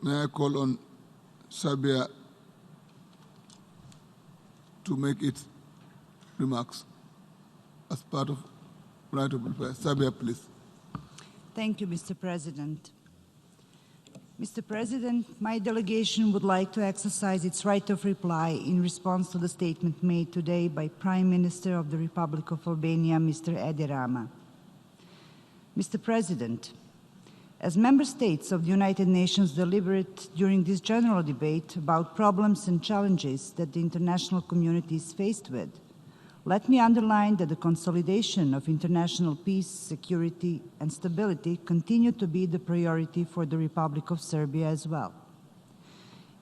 May I call on Serbia to make its remarks as part of right of reply. Serbia, please. Thank you, Mr. President. Mr. President, my delegation would like to exercise its right of reply in response to the statement made today by Prime Minister of the Republic of Albania, Mr. Edi Rama. Mr. President, as member states of the United Nations deliberate during this general debate about problems and challenges that the international community is faced with, let me underline that the consolidation of international peace, security, and stability continue to be the priority for the Republic of Serbia as well.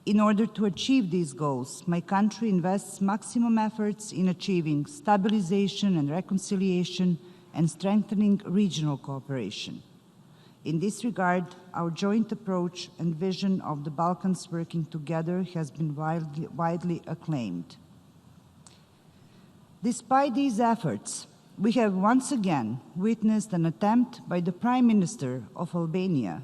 In order to achieve these goals, my country invests maximum efforts in achieving stabilization and reconciliation and strengthening regional cooperation. In this regard, our joint approach and vision of the Balkans working together has been widely acclaimed. Despite these efforts, we have once again witnessed an attempt by the Prime Minister of Albania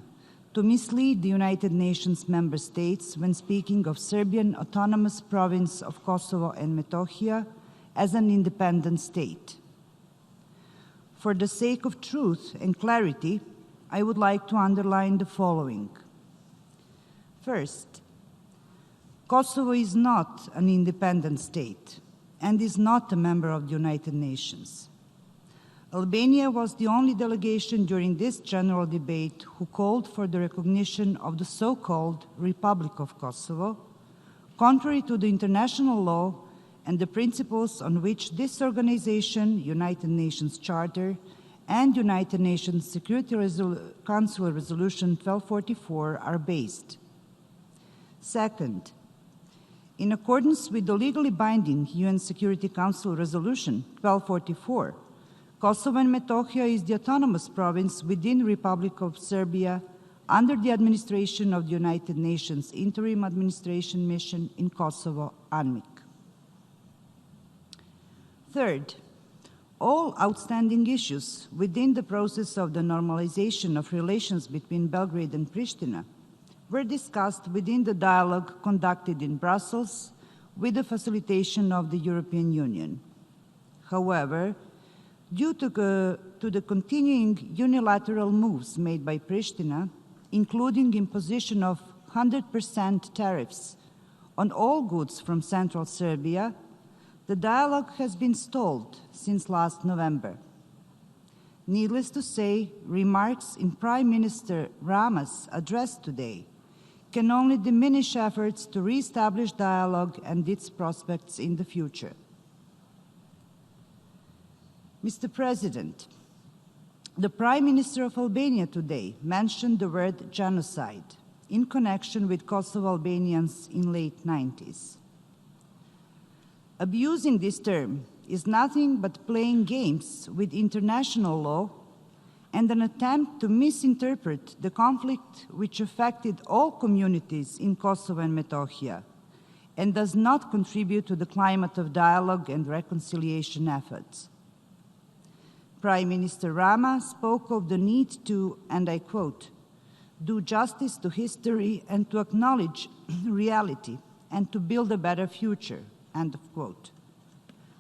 to mislead the United Nations member states when speaking of Serbian autonomous province of Kosovo and Metohija as an independent state. For the sake of truth and clarity, I would like to underline the following. First, Kosovo is not an independent state and is not a member of the United Nations. Albania was the only delegation during this general debate who called for the recognition of the so-called Republic of Kosovo, contrary to the international law and the principles on which this organization, United Nations Charter, and United Nations Security Council Resolution 1244 are based. Second, in accordance with the legally binding UN Security Council Resolution 1244, Kosovo and Metohija is the autonomous province within the Republic of Serbia under the administration of the United Nations Interim Administration Mission in Kosovo, UNMIK. Third, all outstanding issues within the process of the normalization of relations between Belgrade and Pristina were discussed within the dialogue conducted in Brussels with the facilitation of the European Union. However, due to the continuing unilateral moves made by Pristina, including imposition of 100% tariffs on all goods from central Serbia, the dialogue has been stalled since last November. Needless to say, remarks in Prime Minister Rama's address today can only diminish efforts to re-establish dialogue and its prospects in the future. Mr. President, the Prime Minister of Albania today mentioned the word genocide in connection with Kosovo Albanians in late 90s. Abusing this term is nothing but playing games with international law and an attempt to misinterpret the conflict which affected all communities in Kosovo and Metohija and does not contribute to the climate of dialogue and reconciliation efforts. Prime Minister Rama spoke of the need to, and I quote, do justice to history and to acknowledge reality and to build a better future, end of quote.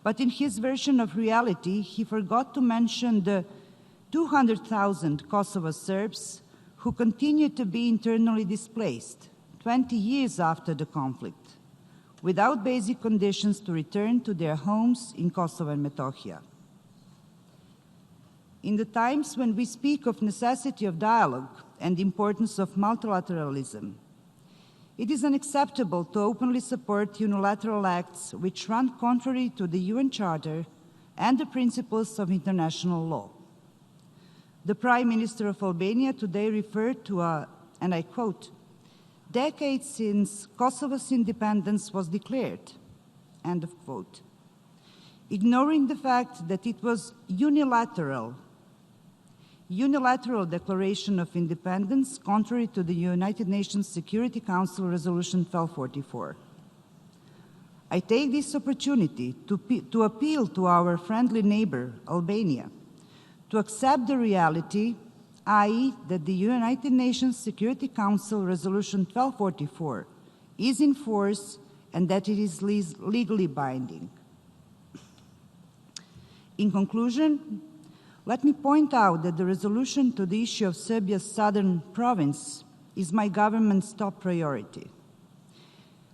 But in his version of reality, he forgot to mention the 200,000 Kosovo Serbs who continue to be internally displaced 20 years after the conflict, without basic conditions to return to their homes in Kosovo and Metohija. In the times when we speak of necessity of dialogue and the importance of multilateralism, it is unacceptable to openly support unilateral acts which run contrary to the UN Charter and the principles of international law. The Prime Minister of Albania today referred to and I quote, decades since Kosovo's independence was declared, end of quote, ignoring the fact that it was unilateral declaration of independence contrary to the United Nations Security Council Resolution 1244. I take this opportunity to appeal to our friendly neighbor, Albania, to accept the reality i.e. that the United Nations Security Council Resolution 1244 is in force and that it is legally binding. In conclusion, let me point out that the resolution to the issue of Serbia's southern province is my government's top priority.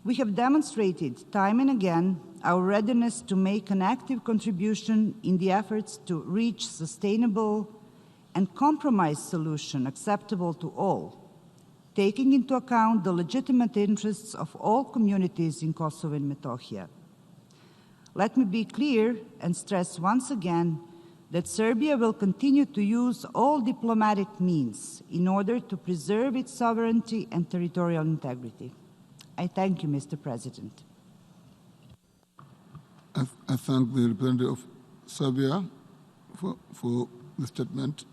We have demonstrated time and again our readiness to make an active contribution in the efforts to reach sustainable and compromise solution acceptable to all, taking into account the legitimate interests of all communities in Kosovo and Metohija. Let me be clear and stress once again that Serbia will continue to use all diplomatic means in order to preserve its sovereignty and territorial integrity. I thank you, Mr. President. I thank the representative of Serbia for the statement.